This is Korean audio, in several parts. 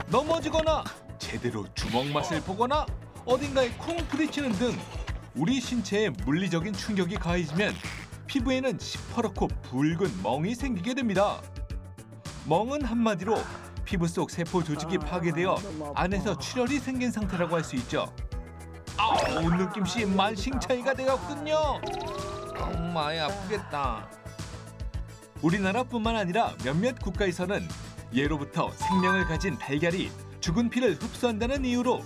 넘어지거나 제대로 주먹 맛을 보거나 어딘가에 콩 부딪히는 등 우리 신체에 물리적인 충격이 가해지면 피부에는 시퍼렇고 붉은 멍이 생기게 됩니다. 멍은 한마디로 피부 속 세포 조직이 파괴되어 안에서 출혈이 생긴 상태라고 할 수 있죠. 아우, 느낌씨 만신창이가 되었군요. 많이 아프겠다. 우리나라뿐만 아니라 몇몇 국가에서는 예로부터 생명을 가진 달걀이 죽은 피를 흡수한다는 이유로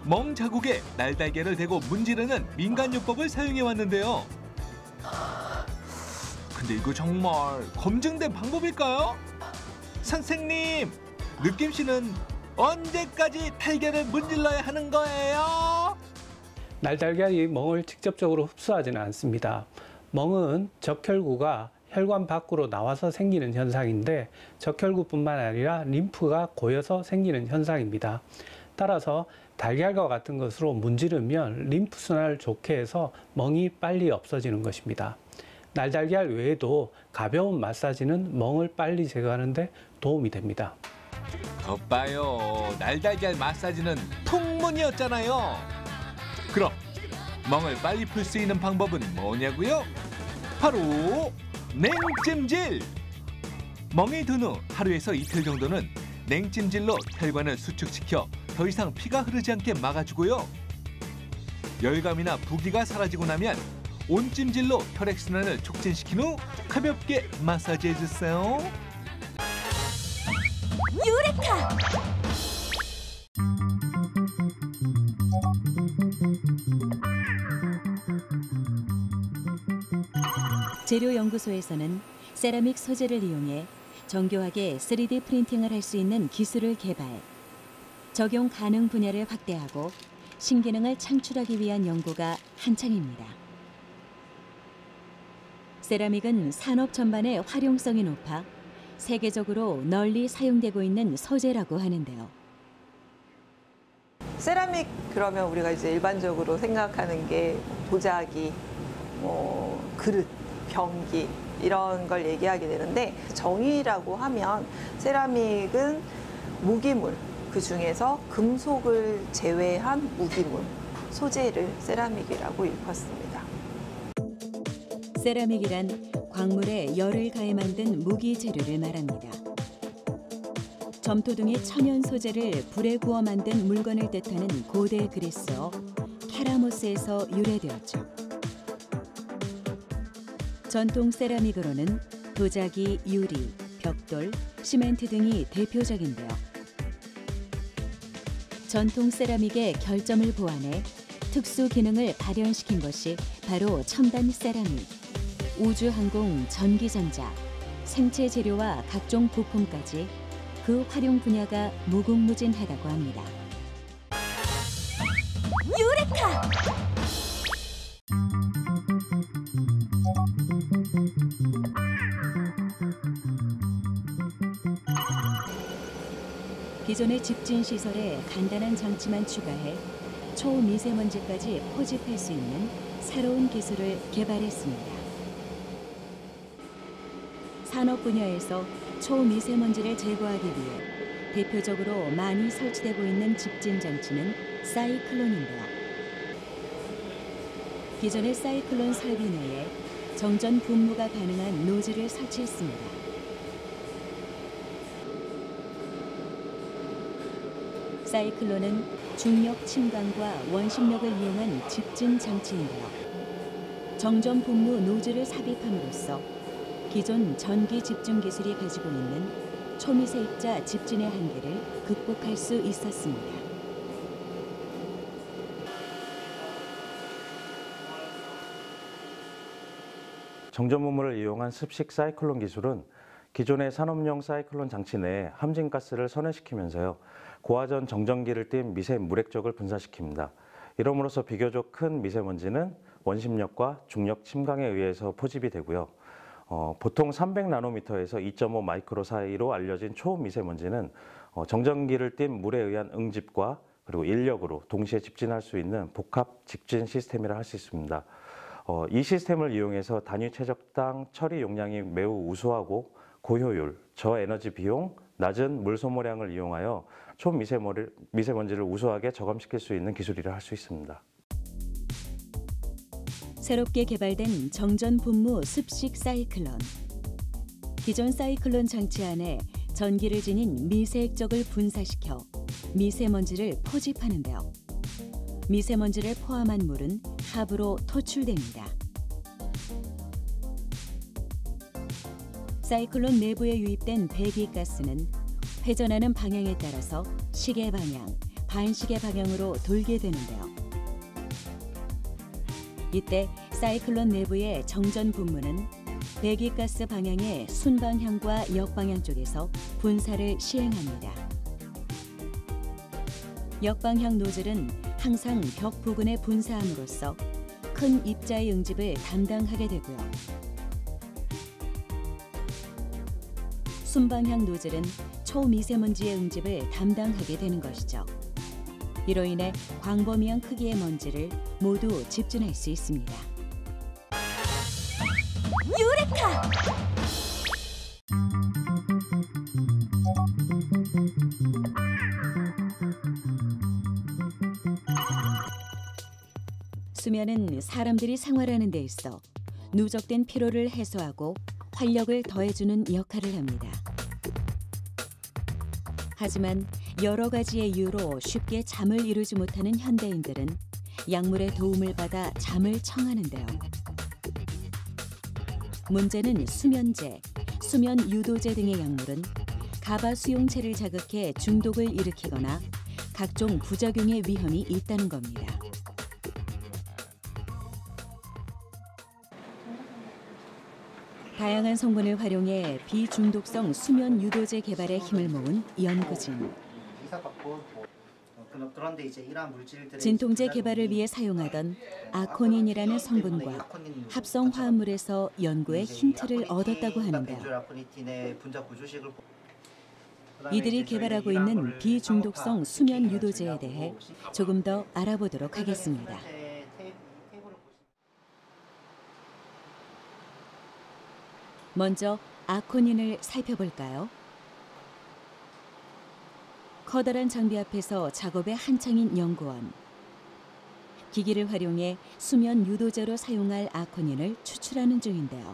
멍 자국에 날달걀을 대고 문지르는 민간요법을 사용해 왔는데요. 근데 이거 정말 검증된 방법일까요? 선생님, 느낌 씨는 언제까지 달걀을 문질러야 하는 거예요? 날달걀이 멍을 직접적으로 흡수하지는 않습니다. 멍은 적혈구가 혈관 밖으로 나와서 생기는 현상인데 적혈구뿐만 아니라 림프가 고여서 생기는 현상입니다. 따라서 달걀과 같은 것으로 문지르면 림프순환을 좋게 해서 멍이 빨리 없어지는 것입니다. 날달걀 외에도 가벼운 마사지는 멍을 빨리 제거하는 데 도움이 됩니다. 겉봐요, 날달걀 마사지는 풍문이었잖아요. 그럼 멍을 빨리 풀 수 있는 방법은 뭐냐고요? 바로 냉찜질! 멍이 든 후 하루에서 이틀 정도는 냉찜질로 혈관을 수축시켜 더 이상 피가 흐르지 않게 막아주고요. 열감이나 부기가 사라지고 나면 온찜질로 혈액순환을 촉진시킨 후 가볍게 마사지해주세요. 유레카! 재료연구소에서는 세라믹 소재를 이용해 정교하게 3D 프린팅을 할 수 있는 기술을 개발, 적용 가능 분야를 확대하고 신기능을 창출하기 위한 연구가 한창입니다. 세라믹은 산업 전반의 활용성이 높아 세계적으로 널리 사용되고 있는 소재라고 하는데요. 세라믹 그러면 우리가 이제 일반적으로 생각하는 게 도자기, 그릇, 병기 이런 걸 얘기하게 되는데, 정의라고 하면 세라믹은 무기물, 그 중에서 금속을 제외한 무기물, 소재를 세라믹이라고 일컫습니다. 세라믹이란 광물에 열을 가해 만든 무기 재료를 말합니다. 점토 등의 천연 소재를 불에 구워 만든 물건을 뜻하는 고대 그리스어 케라모스에서 유래되었죠. 전통 세라믹으로는 도자기, 유리, 벽돌, 시멘트 등이 대표적인데요. 전통 세라믹의 결점을 보완해 특수 기능을 발현시킨 것이 바로 첨단 세라믹. 우주항공, 전기전자, 생체 재료와 각종 부품까지 그 활용 분야가 무궁무진하다고 합니다. 유레카! 기존의 집진 시설에 간단한 장치만 추가해 초미세먼지까지 포집할 수 있는 새로운 기술을 개발했습니다. 산업 분야에서 초미세먼지를 제거하기 위해 대표적으로 많이 설치되고 있는 집진 장치는 사이클론인데요. 기존의 사이클론 설비 내에 정전 분무가 가능한 노즐을 설치했습니다. 사이클론은 중력 침강과 원심력을 이용한 집진 장치인데요. 정전 분무 노즐을 삽입함으로써 기존 전기 집중 기술이 가지고 있는 초미세 입자 집진의 한계를 극복할 수 있었습니다. 정전분무를 이용한 습식 사이클론 기술은 기존의 산업용 사이클론 장치 내에 함진가스를 선회시키면서요, 고화전 정전기를 띤 미세 물액적을 분사시킵니다. 이러므로써 비교적 큰 미세먼지는 원심력과 중력 침강에 의해서 포집이 되고요. 보통 300나노미터에서 2.5 마이크로 사이로 알려진 초미세먼지는 정전기를 띤 물에 의한 응집과 그리고 인력으로 동시에 집진할 수 있는 복합 집진 시스템이라 할 수 있습니다. 이 시스템을 이용해서 단위 최적당 처리 용량이 매우 우수하고 고효율, 저에너지 비용, 낮은 물 소모량을 이용하여 초미세먼지를 우수하게 저감시킬 수 있는 기술이라 할 수 있습니다. 새롭게 개발된 정전 분무 습식 사이클론. 기존 사이클론 장치 안에 전기를 지닌 미세 액적을 분사시켜 미세먼지를 포집하는데요. 미세먼지를 포함한 물은 하부로 토출됩니다. 사이클론 내부에 유입된 배기가스는 회전하는 방향에 따라서 시계 방향, 반시계 방향으로 돌게 되는데요. 이때 사이클론 내부의 정전 분무는 배기가스 방향의 순방향과 역방향 쪽에서 분사를 시행합니다. 역방향 노즐은 항상 벽 부근에 분사함으로써 큰 입자의 응집을 담당하게 되고요. 순방향 노즐은 초미세먼지의 응집을 담당하게 되는 것이죠. 이로 인해 광범위한 크기의 먼지를 모두 집중할 수 있습니다. 유레카! 수면은 사람들이 생활하는 데 있어 누적된 피로를 해소하고 활력을 더해주는 역할을 합니다. 하지만 여러 가지의 이유로 쉽게 잠을 이루지 못하는 현대인들은 약물의 도움을 받아 잠을 청하는데요. 문제는 수면제, 수면 유도제 등의 약물은 가바 수용체를 자극해 중독을 일으키거나 각종 부작용의 위험이 있다는 겁니다. 다양한 성분을 활용해 비중독성 수면 유도제 개발에 힘을 모은 연구진. 그런데 이제 이러한 물질들의 진통제 개발을 위해 사용하던 아코닌이라는 성분과 합성 화합물에서 연구에 힌트를 얻었다고 하는데요. 이들이 개발하고 있는 비중독성 수면 유도제에 대해 조금 더 알아보도록 하겠습니다. 먼저 아코닌을 살펴볼까요? 커다란 장비 앞에서 작업에 한창인 연구원. 기기를 활용해 수면 유도제로 사용할 아코닌을 추출하는 중인데요.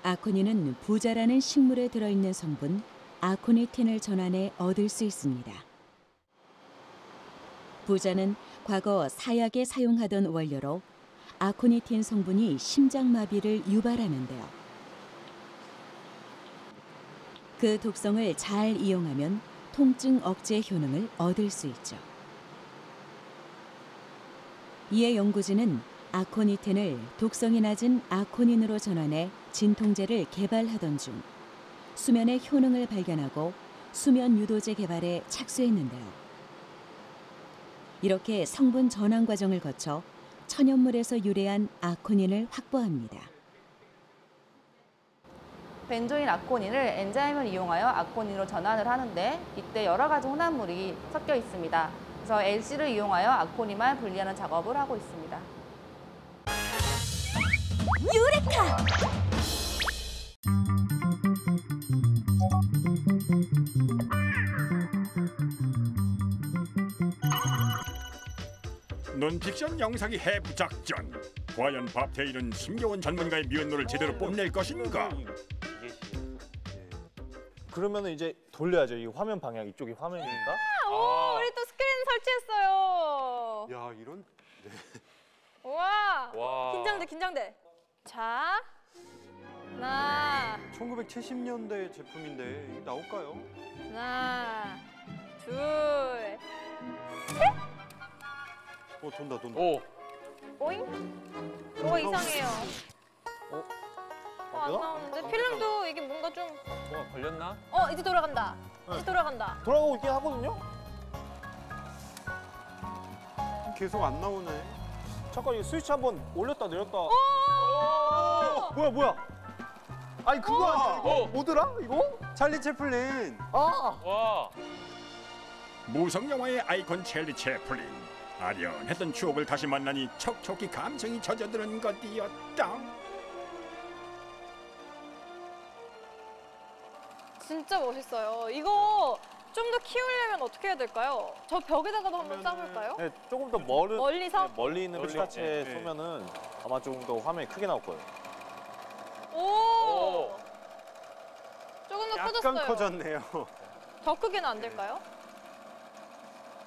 아코닌은 부자라는 식물에 들어있는 성분 아코니틴을 전환해 얻을 수 있습니다. 부자는 과거 사약에 사용하던 원료로 아코니틴 성분이 심장마비를 유발하는데요. 그 독성을 잘 이용하면 통증 억제 효능을 얻을 수 있죠. 이에 연구진은 아코니틴을 독성이 낮은 아코닌으로 전환해 진통제를 개발하던 중 수면의 효능을 발견하고 수면 유도제 개발에 착수했는데요. 이렇게 성분 전환 과정을 거쳐 천연물에서 유래한 아코닌을 확보합니다. 벤조인 아코닌을 엔자임을 이용하여 아코닌으로 전환을 하는데 이때 여러 가지 혼합물이 섞여 있습니다. 그래서 LC를 이용하여 아코닌만 분리하는 작업을 하고 있습니다. 유레카! 논픽션 영상이 해부 작전. 과연 밥테일은 심겨운 전문가의 면모를 제대로 뽐낼 것인가? 그러면은 이제 돌려야죠. 이 화면 방향 이쪽이 화면이니까. 오, 우리 또 스크린 설치했어요. 야, 이런. 우와. 와. 긴장돼, 긴장돼. 자, 하나, 1970년대 제품인데 나올까요? 하나, 둘, 돈다. 오잉? 뭐가 이상해요. 안 뭐야? 나오는데? 필름도 이게 뭔가 좀. 뭐가 걸렸나? 이제 돌아간다. 이제 돌아간다. 돌아가고 있긴 하거든요. 계속 안 나오네. 잠깐 이 스위치 한번 올렸다 내렸다. 뭐야? 아니 그거 아니야 이거? 뭐더라 이거? 찰리 채플린. 무성 영화의 아이콘 찰리 채플린. 아련했던 추억을 다시 만나니 촉촉히 감성이 젖어드는 것이었다. 진짜 멋있어요. 이거 좀 더 키우려면 어떻게 해야 될까요? 저 벽에다가도 한번 쏴볼까요? 네, 조금 더 멀리서? 멀리 있는 피스타치에 쏘면은 아마 조금 더 화면이 크게 나올 거예요. 오! 조금 더 커졌어요. 약간 커졌네요. 더 크게는 안 될까요?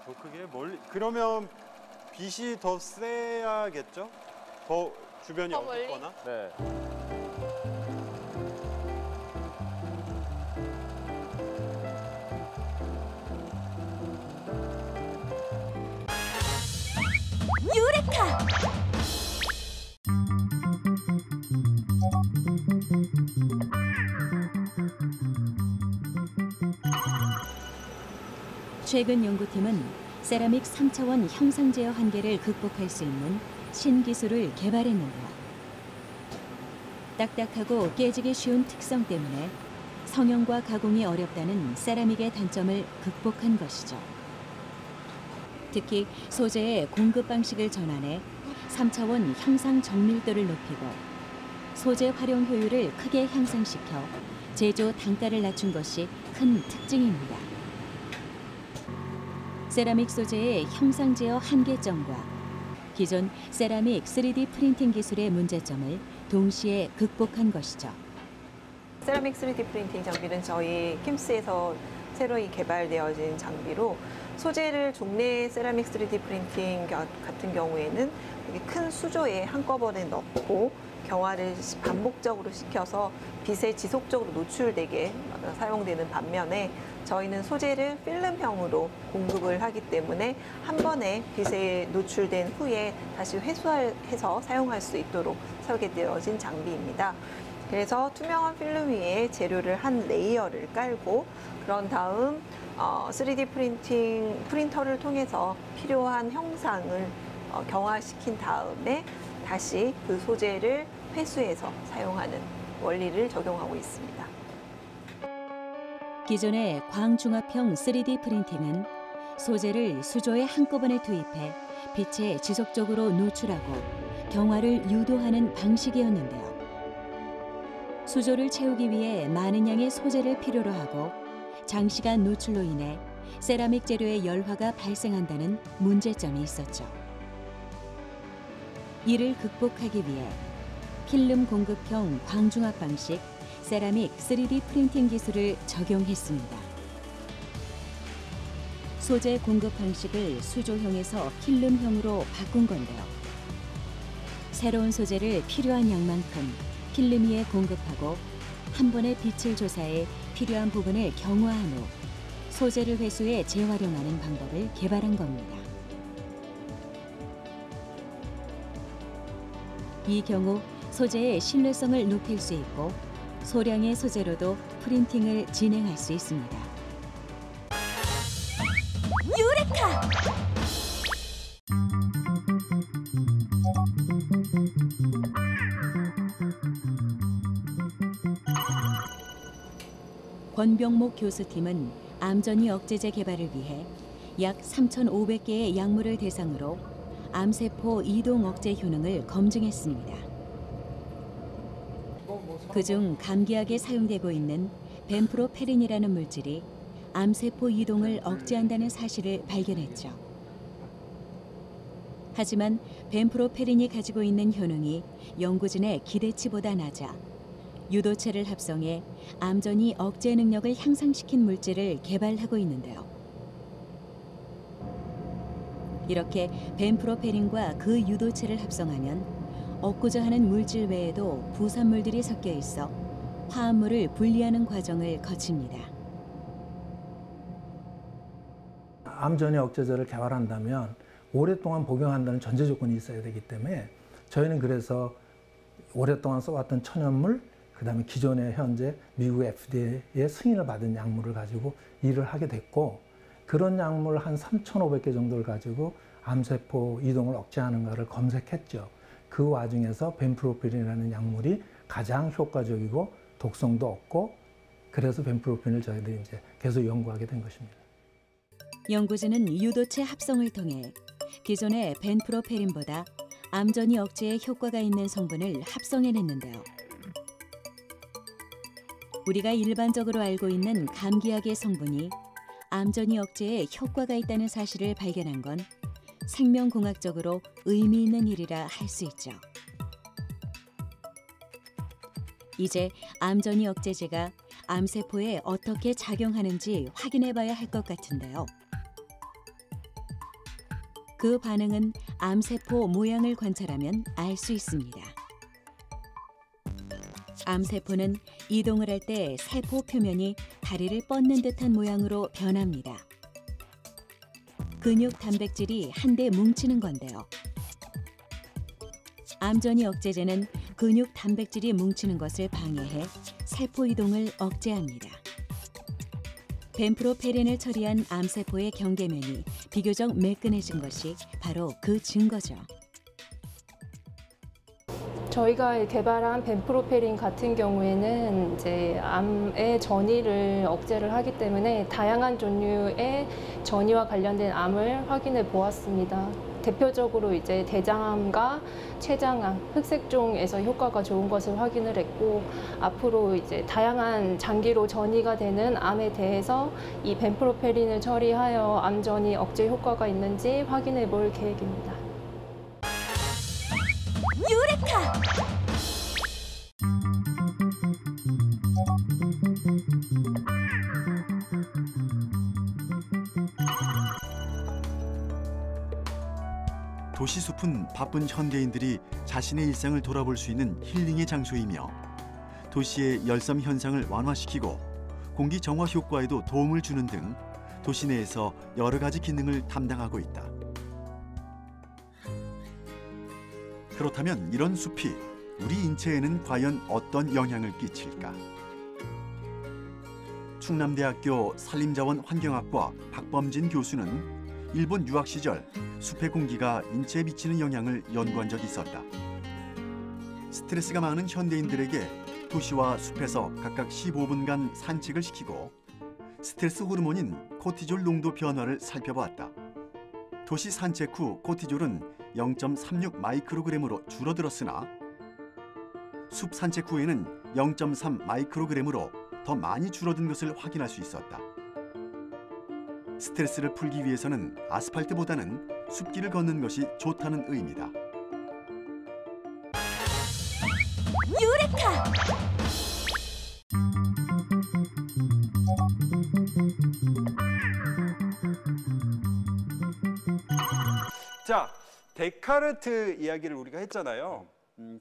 더 크게 멀리. 그러면 빛이 더 세야겠죠? 더 주변이 더 멀리? 어둡거나. 네. 최근 연구팀은 세라믹 3차원 형상 제어 한계를 극복할 수 있는 신기술을 개발했는데요. 딱딱하고 깨지기 쉬운 특성 때문에 성형과 가공이 어렵다는 세라믹의 단점을 극복한 것이죠. 특히 소재의 공급 방식을 전환해 3차원 형상 정밀도를 높이고 소재 활용 효율을 크게 향상시켜 제조 단가를 낮춘 것이 큰 특징입니다. 세라믹 소재의 형상 제어 한계점과 기존 세라믹 3D 프린팅 기술의 문제점을 동시에 극복한 것이죠. 세라믹 3D 프린팅 장비는 저희 킴스에서 새로이 개발되어진 장비로 소재를 종래 세라믹 3D 프린팅 같은 경우에는 되게 큰 수조에 한꺼번에 넣고 경화를 반복적으로 시켜서 빛에 지속적으로 노출되게 사용되는 반면에 저희는 소재를 필름형으로 공급을 하기 때문에 한 번에 빛에 노출된 후에 다시 회수해서 사용할 수 있도록 설계되어진 장비입니다. 그래서 투명한 필름 위에 재료를 한 레이어를 깔고 그런 다음 3D 프린터를 통해서 필요한 형상을 경화시킨 다음에 다시 그 소재를 회수해서 사용하는 원리를 적용하고 있습니다. 기존의 광중압형 3D 프린팅은 소재를 수조에 한꺼번에 투입해 빛에 지속적으로 노출하고 경화를 유도하는 방식이었는데요. 수조를 채우기 위해 많은 양의 소재를 필요로 하고 장시간 노출로 인해 세라믹 재료의 열화가 발생한다는 문제점이 있었죠. 이를 극복하기 위해 필름 공급형 광중압 방식 세라믹 3D 프린팅 기술을 적용했습니다. 소재 공급 방식을 수조형에서 필름형으로 바꾼 건데요. 새로운 소재를 필요한 양만큼 필름 위에 공급하고 한 번에 빛을 조사해 필요한 부분을 경화한 후 소재를 회수해 재활용하는 방법을 개발한 겁니다. 이 경우 소재의 신뢰성을 높일 수 있고 소량의 소재로도 프린팅을 진행할 수 있습니다. 유레카! 권병목 교수팀은 암전이 억제제 개발을 위해 약 3,500개의 약물을 대상으로 암세포 이동 억제 효능을 검증했습니다. 그중 감기약에 사용되고 있는 벤프로페린이라는 물질이 암세포 이동을 억제한다는 사실을 발견했죠. 하지만 벤프로페린이 가지고 있는 효능이 연구진의 기대치보다 낮아 유도체를 합성해 암전이 억제 능력을 향상시킨 물질을 개발하고 있는데요. 이렇게 벤프로페린과 그 유도체를 합성하면 얻고자 하는 물질 외에도 부산물들이 섞여 있어 화합물을 분리하는 과정을 거칩니다. 암전이 억제제를 개발한다면 오랫동안 복용한다는 전제 조건이 있어야 되기 때문에 저희는 그래서 오랫동안 써왔던 천연물, 그다음에 기존의 현재 미국 FDA의 승인을 받은 약물을 가지고 일을 하게 됐고 그런 약물 한 3,500개 정도를 가지고 암세포 이동을 억제하는가를 검색했죠. 그 와중에서 벤프로페린이라는 약물이 가장 효과적이고 독성도 없고 그래서 벤프로페린을 저희들이 이제 계속 연구하게 된 것입니다. 연구진은 유도체 합성을 통해 기존의 벤프로페린보다 암전이 억제에 효과가 있는 성분을 합성해냈는데요. 우리가 일반적으로 알고 있는 감기약의 성분이 암전이 억제에 효과가 있다는 사실을 발견한 건 생명공학적으로 의미 있는 일이라 할 수 있죠. 이제 암전이 억제제가 암세포에 어떻게 작용하는지 확인해봐야 할 것 같은데요. 그 반응은 암세포 모양을 관찰하면 알 수 있습니다. 암세포는 이동을 할 때 세포 표면이 다리를 뻗는 듯한 모양으로 변합니다. 근육 단백질이 한데 뭉치는 건데요. 암전이 억제제는 근육 단백질이 뭉치는 것을 방해해 세포 이동을 억제합니다. 벤프로페린을 처리한 암세포의 경계면이 비교적 매끈해진 것이 바로 그 증거죠. 저희가 개발한 벤프로페린 같은 경우에는 이제 암의 전이를 억제를 하기 때문에 다양한 종류의 전이와 관련된 암을 확인해 보았습니다. 대표적으로 이제 대장암과 췌장암, 흑색종에서 효과가 좋은 것을 확인을 했고, 앞으로 이제 다양한 장기로 전이가 되는 암에 대해서 이 벤프로페린을 처리하여 암 전이 억제 효과가 있는지 확인해 볼 계획입니다. 유레카! 도시숲은 바쁜 현대인들이 자신의 일상을 돌아볼 수 있는 힐링의 장소이며 도시의 열섬 현상을 완화시키고 공기 정화 효과에도 도움을 주는 등 도시 내에서 여러 가지 기능을 담당하고 있다. 그렇다면 이런 숲이 우리 인체에는 과연 어떤 영향을 끼칠까? 충남대학교 산림자원 환경학과 박범진 교수는 일본 유학 시절 숲의 공기가 인체에 미치는 영향을 연구한 적이 있었다. 스트레스가 많은 현대인들에게 도시와 숲에서 각각 15분간 산책을 시키고 스트레스 호르몬인 코티졸 농도 변화를 살펴보았다. 도시 산책 후 코티졸은 0.36 마이크로그램으로 줄어들었으나 숲 산책 후에는 0.3 마이크로그램으로 더 많이 줄어든 것을 확인할 수 있었다. 스트레스를 풀기 위해서는 아스팔트보다는 숲길을 걷는 것이 좋다는 의미다. 유레카! 자, 데카르트 이야기를 우리가 했잖아요.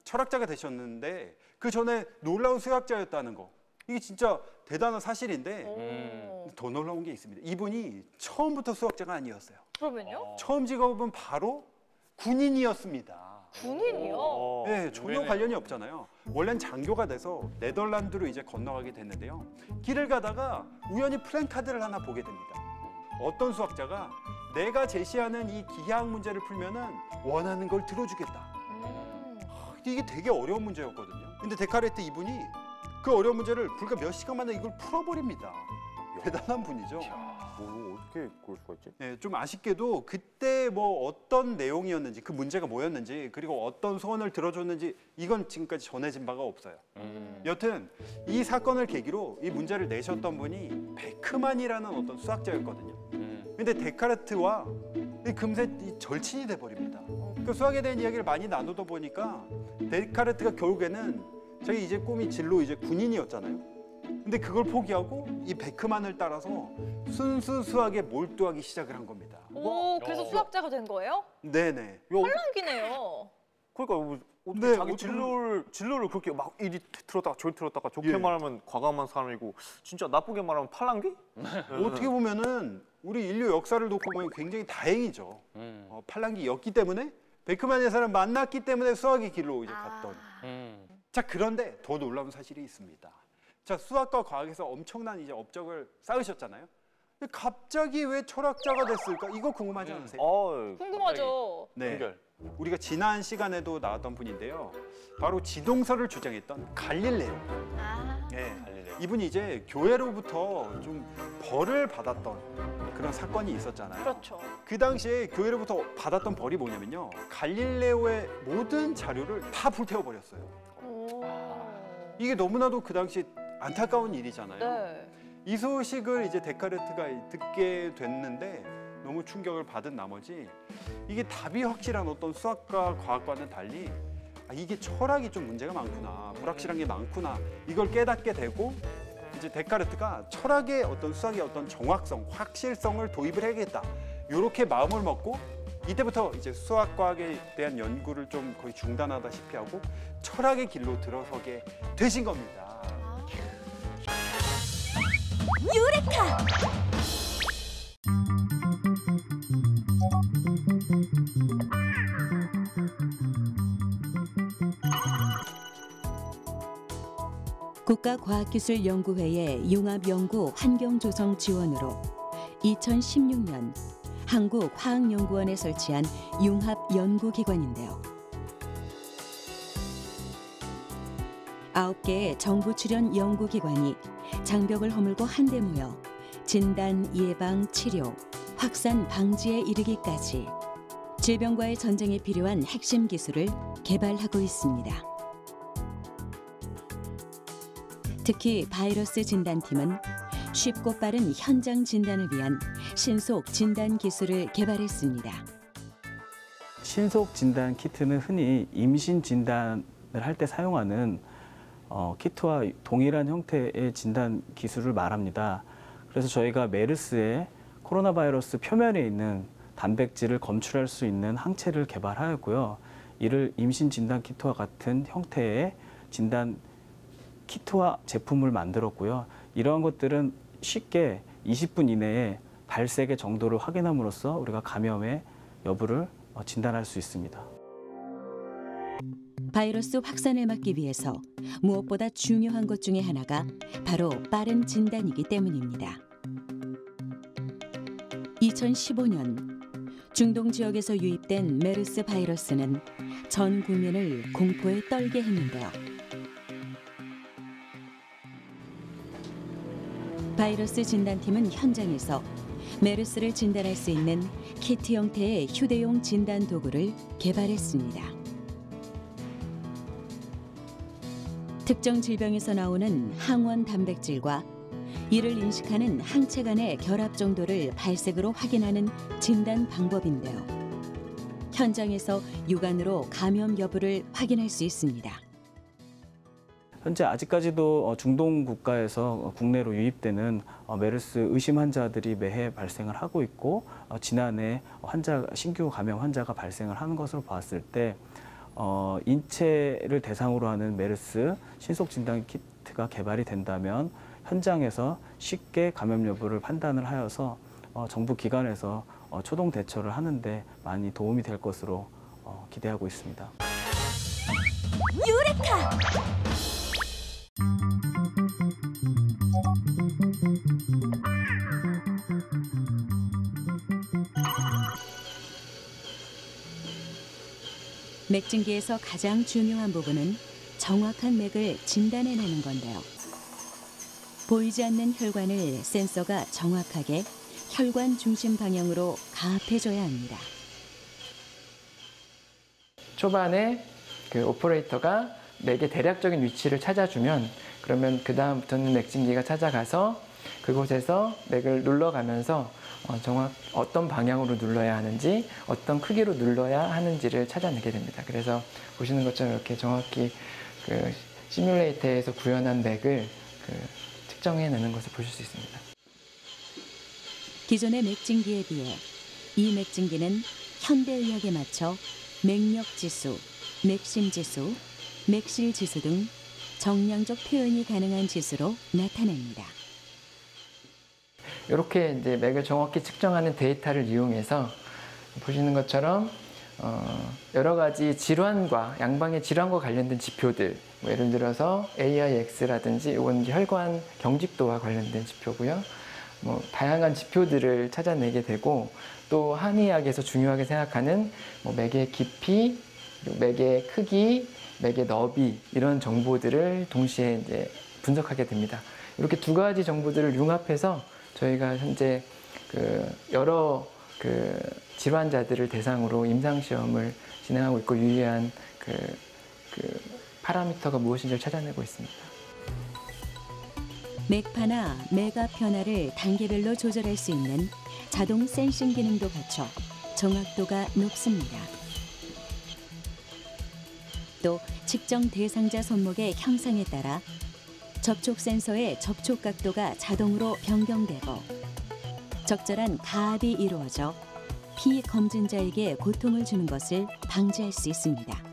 철학자가 되셨는데 그 전에 놀라운 수학자였다는 거. 이게 진짜 대단한 사실인데 더 놀라운 게 있습니다. 이분이 처음부터 수학자가 아니었어요. 그러면요? 처음 직업은 바로 군인이었습니다. 군인이요? 네, 전혀 관련이 없잖아요. 원래는 장교가 돼서 네덜란드로 이제 건너가게 됐는데요. 길을 가다가 우연히 플랜카드를 하나 보게 됩니다. 어떤 수학자가 내가 제시하는 이 기하학 문제를 풀면은 원하는 걸 들어주겠다. 이게 되게 어려운 문제였거든요. 근데 데카르트 이분이 그 어려운 문제를 불과 몇 시간 만에 이걸 풀어버립니다. 대단한 분이죠. 어떻게 그럴 수가 있지? 네, 좀 아쉽게도 그때 뭐 어떤 내용이었는지, 그 문제가 뭐였는지, 그리고 어떤 소원을 들어줬는지 이건 지금까지 전해진 바가 없어요. 여튼 이 사건을 계기로 이 문제를 내셨던 분이 베크만이라는 어떤 수학자였거든요. 근데 데카르트와 금세 절친이 돼버립니다. 그 수학에 대한 이야기를 많이 나누다 보니까 데카르트가 결국에는 자기 이제 꿈이 진로 이제 군인이었잖아요. 근데 그걸 포기하고 이 베크만을 따라서 순수 수학에 몰두하기 시작을 한 겁니다. 오, 그래서 수학자가 된 거예요? 네네. 팔랑기네요. 그러니까 어떻게 네, 자기 진로를 그렇게 막 이리 틀었다가 저리 틀었다가 좋게 말하면 과감한 사람이고 진짜 나쁘게 말하면 팔랑귀? 어떻게 보면은 우리 인류 역사를 놓고 보면 굉장히 다행이죠. 팔랑귀였기 때문에 베크만의 사람 만났기 때문에 수학의 길로 이제 갔던. 자, 그런데 더 놀라운 사실이 있습니다. 자, 수학과 과학에서 엄청난 이제 업적을 쌓으셨잖아요. 근데 갑자기 왜 철학자가 됐을까? 이거 궁금하지 않으세요? 궁금하죠. 네. 우리가 지난 시간에도 나왔던 분인데요. 바로 지동설을 주장했던 갈릴레오. 네. 이분이 이제 교회로부터 좀 벌을 받았던 그런 사건이 있었잖아요. 그렇죠. 그 당시에 교회로부터 받았던 벌이 뭐냐면요. 갈릴레오의 모든 자료를 다 불태워버렸어요. 이게 너무나도 그 당시 안타까운 일이잖아요. 네. 이 소식을 이제 데카르트가 듣게 됐는데 너무 충격을 받은 나머지 이게 답이 확실한 어떤 수학과 과학과는 달리 이게 철학이 좀 문제가 많구나, 불확실한 게 많구나, 이걸 깨닫게 되고 이제 데카르트가 철학의 어떤 수학의 어떤 정확성, 확실성을 도입을 해야겠다. 이렇게 마음을 먹고 이때부터 이제 수학 과학에 대한 연구를 좀 거의 중단하다시피 하고 철학의 길로 들어서게 되신 겁니다. 유레카! 국가과학기술연구회의 융합연구 환경조성 지원으로 2016년 한국화학연구원에 설치한 융합연구기관인데요. 9개의 정부 출연 연구기관이 장벽을 허물고 한데 모여 진단, 예방, 치료, 확산 방지에 이르기까지 질병과의 전쟁에 필요한 핵심 기술을 개발하고 있습니다. 특히 바이러스 진단팀은 쉽고 빠른 현장 진단을 위한 신속 진단 기술을 개발했습니다. 신속 진단 키트는 흔히 임신 진단을 할 때 사용하는 키트와 동일한 형태의 진단 기술을 말합니다. 그래서 저희가 메르스의 코로나 바이러스 표면에 있는 단백질을 검출할 수 있는 항체를 개발하였고요. 이를 임신 진단 키트와 같은 형태의 진단 키트와 제품을 만들었고요. 이러한 것들은 쉽게 20분 이내에 발색의 정도를 확인함으로써 우리가 감염의 여부를 진단할 수 있습니다. 바이러스 확산을 막기 위해서 무엇보다 중요한 것 중에 하나가 바로 빠른 진단이기 때문입니다. 2015년 중동 지역에서 유입된 메르스 바이러스는 전 국민을 공포에 떨게 했는데요. 바이러스 진단팀은 현장에서 메르스를 진단할 수 있는 키트 형태의 휴대용 진단 도구를 개발했습니다. 특정 질병에서 나오는 항원 단백질과 이를 인식하는 항체 간의 결합 정도를 발색으로 확인하는 진단 방법인데요. 현장에서 육안으로 감염 여부를 확인할 수 있습니다. 현재 아직까지도 중동 국가에서 국내로 유입되는 메르스 의심 환자들이 매해 발생을 하고 있고 지난해 신규 감염 환자가 발생을 하는 것으로 봤을 때 인체를 대상으로 하는 메르스 신속 진단 키트가 개발이 된다면 현장에서 쉽게 감염 여부를 판단을 하여서 정부 기관에서 초동 대처를 하는데 많이 도움이 될 것으로 기대하고 있습니다. 유레카! 맥진기에서 가장 중요한 부분은 정확한 맥을 진단해내는 건데요. 보이지 않는 혈관을 센서가 정확하게 혈관 중심 방향으로 가압해줘야 합니다. 초반에 그 오퍼레이터가 맥의 대략적인 위치를 찾아주면 그러면 그 다음부터는 맥진기가 찾아가서 그곳에서 맥을 눌러가면서 어떤 방향으로 눌러야 하는지 어떤 크기로 눌러야 하는지를 찾아내게 됩니다. 그래서 보시는 것처럼 이렇게 정확히 그 시뮬레이터에서 구현한 맥을 측정해내는 것을 보실 수 있습니다. 기존의 맥진기에 비해 이 맥진기는 현대의학에 맞춰 맥력지수, 맥심지수, 맥실지수 등 정량적 표현이 가능한 지수로 나타냅니다. 이렇게 이제 맥을 정확히 측정하는 데이터를 이용해서 보시는 것처럼 여러 가지 질환과 양방의 질환과 관련된 지표들, 뭐 예를 들어서 AIX라든지 이건 이제 혈관 경직도와 관련된 지표고요. 뭐 다양한 지표들을 찾아내게 되고 또 한의학에서 중요하게 생각하는 뭐 맥의 깊이, 그리고 맥의 크기, 맥의 너비 이런 정보들을 동시에 이제 분석하게 됩니다. 이렇게 두 가지 정보들을 융합해서 저희가 현재 여러 질환자들을 대상으로 임상 시험을 진행하고 있고 유의한 파라미터가 무엇인지를 찾아내고 있습니다. 맥파나 맥압 변화를 단계별로 조절할 수 있는 자동 센싱 기능도 갖춰 정확도가 높습니다. 또 측정 대상자 손목의 형상에 따라 접촉 센서의 접촉 각도가 자동으로 변경되고 적절한 가압이 이루어져 피검진자에게 고통을 주는 것을 방지할 수 있습니다.